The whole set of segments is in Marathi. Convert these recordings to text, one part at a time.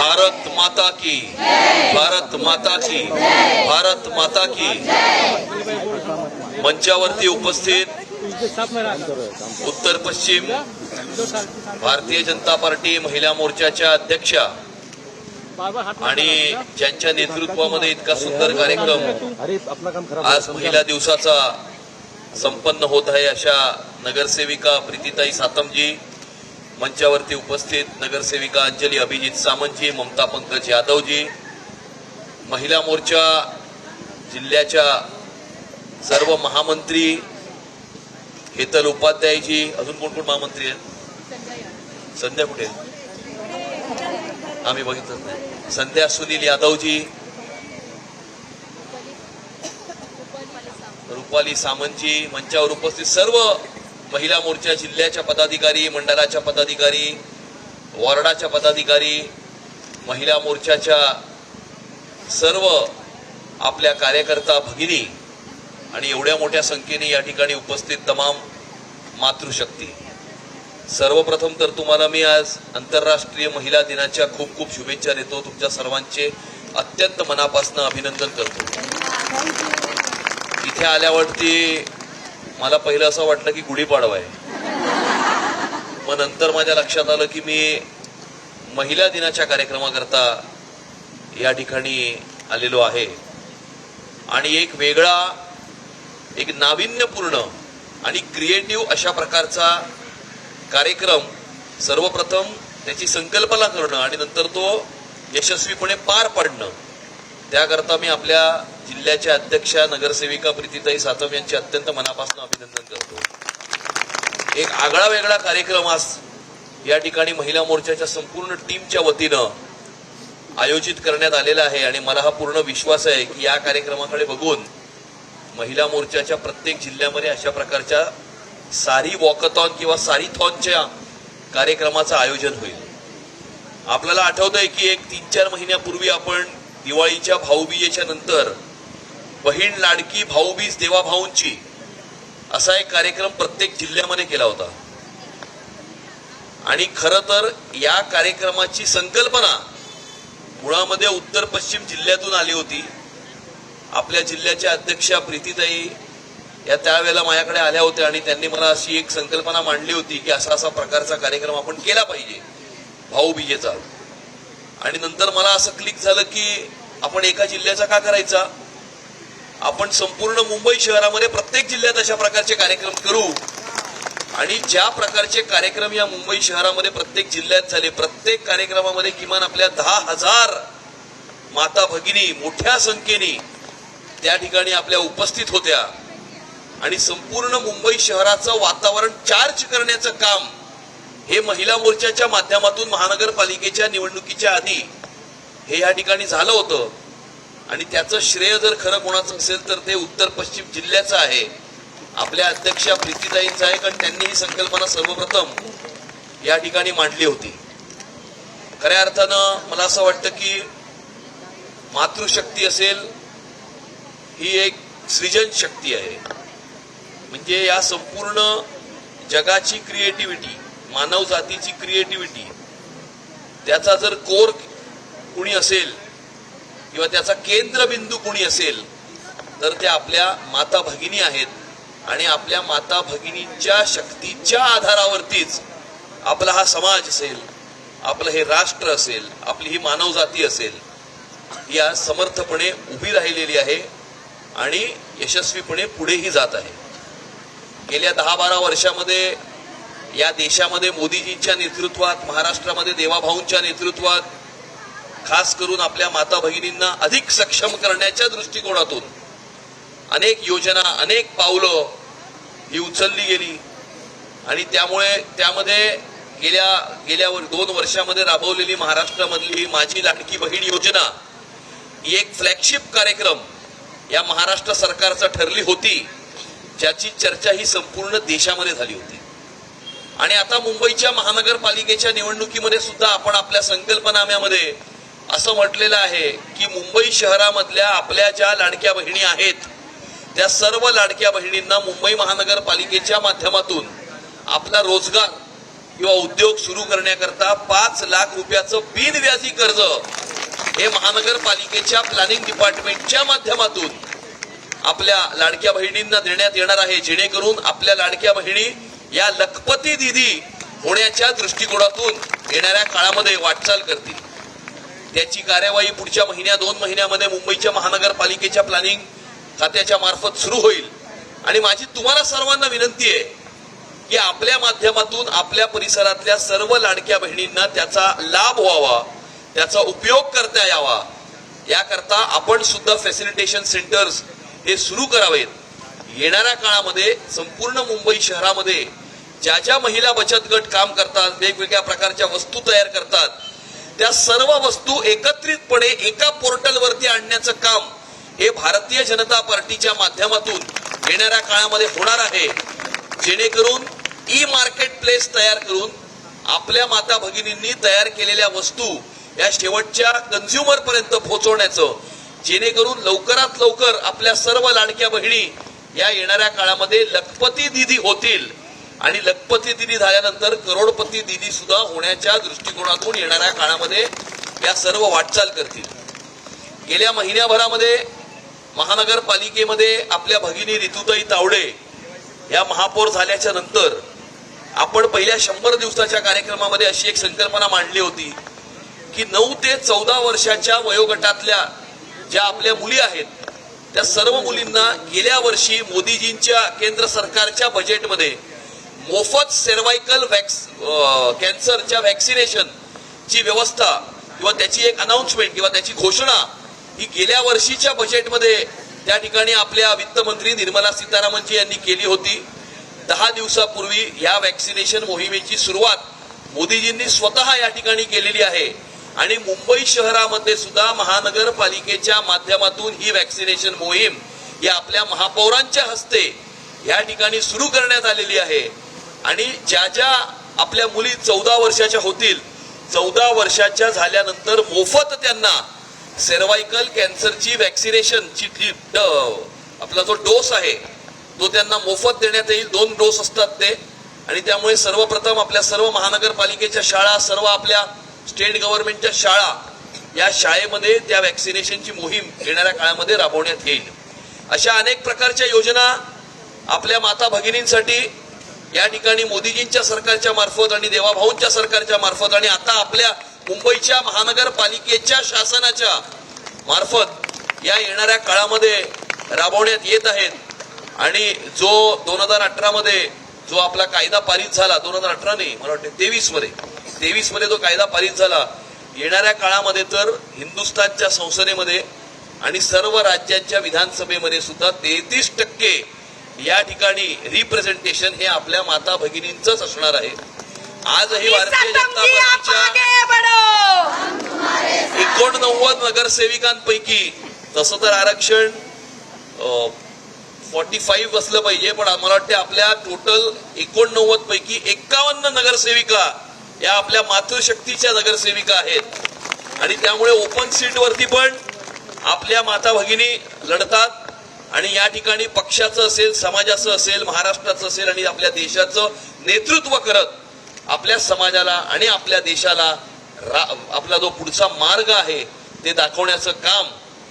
भारत माता की, भारत माता की, भारत माता की। मंचावरती उपस्थित उत्तर पश्चिम भारतीय जनता पार्टी महिला मोर्चाच्या अध्यक्षा आणि ज्यांच्या नेतृत्वामध्ये इतका सुंदर कार्यक्रम आज महिला दिवसाचा संपन्न होत आहे अशा नगरसेविका प्रीतीताई सातमजी, मंचावरती उपस्थित नगरसेविका अंजली अभिजित सामंतजी, ममता पंकज यादवजी, महिला मोर्चा जिल्ह्याच्या सर्व महामंत्री हेतल उपाध्यायजी, अजून कोण कोण महामंत्री आहेत? संध्या कुठे आम्ही बघितलं नाही, संध्या सुनील यादवजी, रुपाली सामंतजी, मंचावर उपस्थित सर्व महिला मोर्चा जिल्ह्याच्या पदाधिकारी, मंडळाच्या पदाधिकारी, वॉर्डाच्या पदाधिकारी, महिला मोर्चाच्या सर्व आपल्या कार्यकर्ता भगिनी आणि एवढ्या मोठ्या संख्येने या ठिकाणी उपस्थित तमाम मातृशक्ती, सर्वप्रथम तर तुम्हाला मी आज आंतरराष्ट्रीय महिला दिनाच्या खूप खूप शुभेच्छा देतो. तुमच्या सर्वांचे अत्यंत मनापासून अभिनंदन करतो. इथे आल्यावरती मला पहिलं असं वाटलं की गुढीपाडवा आहे, मग नंतर माझ्या लक्षात आलं की मी महिला दिनाच्या कार्यक्रमाकरता या ठिकाणी आलेलो आहे आणि एक वेगळा, एक नाविन्यपूर्ण आणि क्रिएटिव्ह अशा प्रकारचा कार्यक्रम सर्वप्रथम त्याची संकल्पना करणं आणि नंतर तो यशस्वीपणे पार पाडणं, त्याकरता मी आपल्या जिल्ह्याच्या अध्यक्षा नगरसेविका प्रीतीताई सातम यांचे अत्यंत मनापासून अभिनंदन करतो. एक आगळा वेगळा कार्यक्रम आज या ठिकाणी महिला मोर्चाच्या संपूर्ण टीमच्या वतीनं आयोजित करण्यात आलेला आहे आणि मला हा पूर्ण विश्वास आहे की या कार्यक्रमाकडे बघून महिला मोर्चाच्या प्रत्येक जिल्ह्यामध्ये अशा प्रकारच्या सारी वॉकथॉन किंवा सारीथॉनच्या कार्यक्रमाचं आयोजन होईल. आपल्याला आठवतंय की एक 3-4 महिन्यापूर्वी आपण दिवाळीच्या भाऊबीजेच्या नंतर बहीण लाडकी भाऊबीज देवा भाऊंची असा एक कार्यक्रम प्रत्येक जिल्ह्यामध्ये केला होता आणि खरं तर या कार्यक्रमाची संकल्पना मुळामध्ये उत्तर पश्चिम जिल्ह्यातून आली होती. आपल्या जिल्ह्याच्या अध्यक्षा प्रीतीताई या त्यावेळेला माझ्याकडे आल्या होत्या आणि त्यांनी मला अशी एक संकल्पना मांडली होती की असा असा प्रकारचा कार्यक्रम आपण केला पाहिजे भाऊबीजेचा. आणि नंतर मला असं क्लिक झालं की आपण एका जिल्ह्याचा का करायचा, आपण संपूर्ण मुंबई शहरामध्ये प्रत्येक जिल्ह्यात अशा प्रकारचे कार्यक्रम करू आणि ज्या प्रकारचे कार्यक्रम या मुंबई शहरामध्ये प्रत्येक जिल्ह्यात झाले, प्रत्येक कार्यक्रमामध्ये किमान आपल्या 10,000 माता भगिनी मोठ्या संख्येने त्या ठिकाणी आपल्या उपस्थित होत्या आणि संपूर्ण मुंबई शहराचं वातावरण चार्ज करण्याचं काम हे महिला मोर्चाच्या माध्यमातून महानगरपालिकेच्या निवडणुकीच्या आधी हे या ठिकाणी झालं होतं आणि त्याचं श्रेय जर खरं कोणाचं असेल तर ते उत्तर पश्चिम जिल्ह्याचं आहे, आपल्या अध्यक्षा प्रीतीताईंचं आहे, कारण त्यांनी ही संकल्पना सर्वप्रथम या ठिकाणी मांडली होती. खऱ्या अर्थानं मला असं वाटतं की मातृशक्ती असेल ही एक सृजन शक्ती आहे, म्हणजे या संपूर्ण जगाची क्रिएटिव्हिटी, मानव जातीची क्रिएटिव्हिटी, त्याचा जर कोर कुणी असेल किंवा त्याचा केंद्रबिंदू कुणी असेल तर ते आपल्या माता भगिनी आहेत आणि आपल्या माता भगिनींच्या शक्तीच्या आधारावरतीच आपला हा समाज असेल, आपलं हे राष्ट्र असेल, आपली ही मानव जाती असेल, या समर्थपणे उभी राहिलेली आहे आणि यशस्वीपणे पुढेही जात आहे. गेल्या 10-12 वर्षामध्ये या देशामध्ये मोदीजींच्या नेतृत्वात, महाराष्ट्रामध्ये देवाभाऊंच्या नेतृत्वात खास करून आपल्या माता भगिनींना अधिक सक्षम करण्याच्या दृष्टिकोनातून अनेक योजना, अनेक पावलं ही उचलली गेली आणि त्यामध्ये गेल्या 2 वर्षामध्ये राबवलेली महाराष्ट्रामधली माझी लाडकी बहीण योजना ही एक फ्लॅगशिप कार्यक्रम या महाराष्ट्र सरकारचा ठरली होती, ज्याची चर्चा ही संपूर्ण देशामध्ये झाली होती. आणि आता मुंबईच्या महानगरपालिकेच्या निवडणुकीमध्ये सुद्धा आपण आपल्या संकल्पनाम्यामध्ये असं म्हटलेलं आहे की मुंबई शहरामधल्या आपल्या ज्या लाडक्या बहिणी आहेत त्या सर्व लाडक्या बहिणींना मुंबई महानगरपालिकेच्या माध्यमातून आपला रोजगार किंवा उद्योग सुरू करण्याकरता 5 लाख रुपयाचं बिनव्याजी कर्ज हे महानगरपालिकेच्या प्लॅनिंग डिपार्टमेंटच्या माध्यमातून आपल्या लाडक्या बहिणींना देण्यात येणार आहे, जेणेकरून आपल्या लाडक्या बहिणी या लखपती दीदी होण्याच्या दृष्टिकोनातून येणाऱ्या काळामध्ये वाटचाल करतील. त्याची कार्यवाही पुढच्या 2 महिन्यामध्ये मुंबईच्या महानगरपालिकेच्या प्लॅनिंग खात्याच्या मार्फत सुरू होईल. आणि माझी तुम्हाला सर्वांना विनंती आहे की आपल्या माध्यमातून आपल्या परिसरातल्या सर्व लाडक्या बहिणींना त्याचा लाभ व्हावा, त्याचा उपयोग करता यावा, याकरता आपण सुद्धा फॅसिलिटेशन सेंटर्स हे सुरू करावेत. येणाऱ्या काळामध्ये संपूर्ण मुंबई शहरामध्ये ज्या ज्या महिला बचत गट काम करतात, वेगवेगळ्या प्रकारच्या वस्तू तयार करतात, त्या सर्व वस्तू एकत्रितपणे एका पोर्टलवरती आणण्याचं काम हे भारतीय जनता पार्टीच्या माध्यमातून येणाऱ्या काळामध्ये होणार आहे, जेणेकरून ई मार्केट प्लेस तयार करून आपल्या माता भगिनींनी तयार केलेल्या वस्तू या शेवटच्या कन्झ्युमर पर्यंत पोहोचवण्याचं, जेणेकरून लवकरात लवकर आपल्या सर्व लाडक्या बहिणी या येणाऱ्या काळामध्ये लखपती दीदी होतील आणि लखपती दीदी झाल्यानंतर करोडपती दीदी सुद्धा होण्याच्या दृष्टिकोनातून येणाऱ्या काळामध्ये या सर्व वाटचाल करतील. गेल्या महिन्याभरामध्ये महानगरपालिकेमध्ये आपल्या भगिनी ऋतुताई तावडे या महापौर झाल्याच्या नंतर आपण पहिल्या 100 दिवसाच्या कार्यक्रमामध्ये अशी एक संकल्पना मांडली होती की 9 ते 14 वर्षाच्या वयोगटातल्या ज्या आपल्या मुली आहेत त्या सर्व मुलींना गेल्या वर्षी मोदीजींच्या केंद्र सरकारच्या बजेटमध्ये मोफत सर्व्हायकल कॅन्सरच्या व्हॅक्सिनेशनची व्यवस्था किंवा त्याची एक अनाउन्समेंट किंवा त्याची घोषणा ही गेल्या वर्षीच्या बजेटमध्ये त्या ठिकाणी आपल्या वित्तमंत्री निर्मला सीतारामनजी यांनी केली होती. 10 दिवसापूर्वी या व्हॅक्सिनेशन मोहिमेची सुरुवात मोदीजींनी स्वतः या ठिकाणी केलेली आहे आणि मुंबई शहरामध्ये सुद्धा महानगरपालिकेच्या माध्यमातून ही व्हॅक्सिनेशन मोहीम ही आपल्या महापौरांच्या हस्ते या ठिकाणी सुरू करण्यात आलेली आहे. आणि ज्या ज्या आपल्या मुली 14 वर्षाच्या होतील, 14 वर्षाच्या झाल्यानंतर मोफत त्यांना सर्व्हायकल कॅन्सरची व्हॅक्सिनेशनची आपला जो डोस आहे तो त्यांना मोफत देण्यात येईल. 2 डोस असतात ते. आणि त्यामुळे सर्वप्रथम आपल्या सर्व महानगरपालिकेच्या शाळा, सर्व आपल्या स्टेट गव्हर्नमेंटच्या शाळा, या शाळेमध्ये त्या व्हॅक्सिनेशनची मोहीम येणाऱ्या काळामध्ये राबवण्यात येईल. अशा अनेक प्रकारच्या योजना आपल्या माता भगिनींसाठी या ठिकाणी मोदीजींच्या सरकारच्या मार्फत आणि देवाभाऊंच्या सरकारच्या मार्फत आणि आता आपल्या मुंबईच्या महानगरपालिकेच्या शासनाच्या मार्फत या येणाऱ्या काळामध्ये राबवण्यात येत आहेत. आणि जो 2018 मध्ये जो आपला कायदा पारित झाला, 2018 नाही मला वाटतं 23 मध्ये जो कायदा पारित झाला, येणाऱ्या काळामध्ये तर हिंदुस्थानच्या संसदेमध्ये आणि सर्व राज्यांच्या विधानसभेमध्ये सुद्धा 33% या ठिकाणी रिप्रेझेंटेशन हे आपल्या माता भगिनींचंच असणार आहे. आजही भारतीय जनता पार्टीच्या 89 नगरसेविकांपैकी तसं तर आरक्षण 45 असलं पाहिजे, पण मला वाटतं आपल्या टोटल 89 पैकी 51 नगरसेविका या आपल्या मातृशक्तीच्या नगरसेविका आहेत. आणि त्यामुळे ओपन सीटवरती पण आपल्या माता भगिनी लढतात आणि या ठिकाणी पक्षाचं असेल, समाजाचं असेल, महाराष्ट्राचं असेल आणि आपल्या देशाचं नेतृत्व करत आपल्या समाजाला आणि आपल्या देशाला आपला जो पुढचा मार्ग आहे ते दाखवण्याचं काम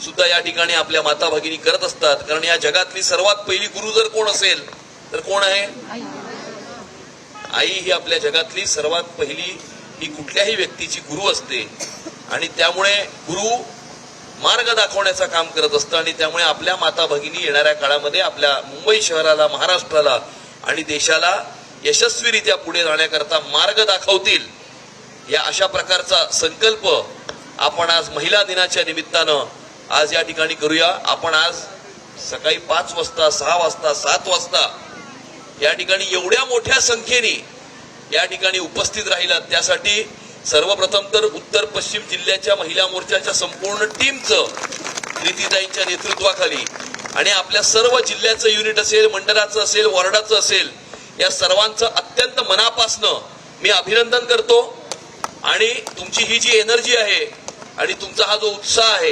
सुद्धा या ठिकाणी आपल्या माता भगिनी करत असतात. कारण या जगातली सर्वात पहिली गुरु जर कोण असेल तर कोण आहे? आई ही आपल्या जगातली सर्वात पहिली ही कुठल्याही व्यक्तीची गुरु असते. आणि त्यामुळे गुरु मार्ग दाखवण्याचं काम करत असतं. आणि त्यामुळे आपल्या माता भगिनी येणाऱ्या काळामध्ये आपल्या मुंबई शहराला, महाराष्ट्राला आणि देशाला यशस्वीरित्या पुढे जाण्याकरता मार्ग दाखवतील. या अशा प्रकारचा संकल्प आपण आज महिला दिनाच्या निमित्तानं आज या ठिकाणी करूया. आपण आज सकाळी 5 वाजता, 6 वाजता, 7 वाजता या ठिकाणी एवढ्या मोठ्या संख्येने या ठिकाणी उपस्थित राहिलात त्यासाठी सर्वप्रथम तर उत्तर पश्चिम जिल्ह्याच्या महिला मोर्चाच्या संपूर्ण टीमचं प्रीतीताईंच्या नेतृत्वाखाली आणि आपल्या सर्व जिल्ह्याचं युनिट असेल, मंडळाचं असेल, वॉर्डाचं असेल, या सर्वांचं अत्यंत मनापासनं मी अभिनंदन करतो. आणि तुमची ही जी एनर्जी आहे आणि तुमचा हा जो उत्साह आहे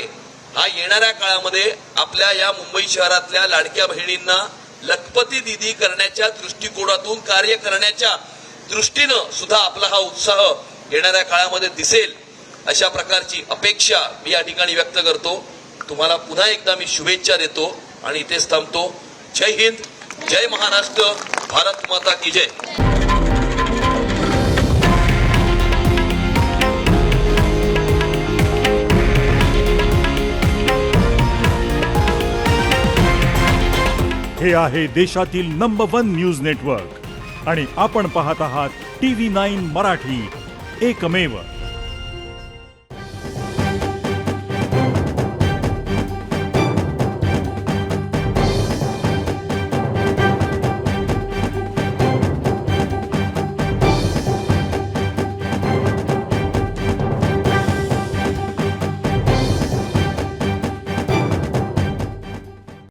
हा येणाऱ्या काळामध्ये आपल्या या मुंबई शहरातल्या लाडक्या बहिणींना लखपती दीदी करण्याच्या दृष्टिकोनातून कार्य करण्याच्या दृष्टीनं सुद्धा आपला हा उत्साह येणाऱ्या काळामध्ये दिसेल अशा प्रकारची अपेक्षा मी या ठिकाणी व्यक्त करतो. तुम्हाला पुन्हा एकदा मी शुभेच्छा देतो आणि इथेच थांबतो. जय हिंद, जय महाराष्ट्र, भारत माता की जय. हे आहे देशातील नंबर 1 न्यूज नेटवर्क आणि आपण पाहत आहात TV9 मराठी, एकमेव.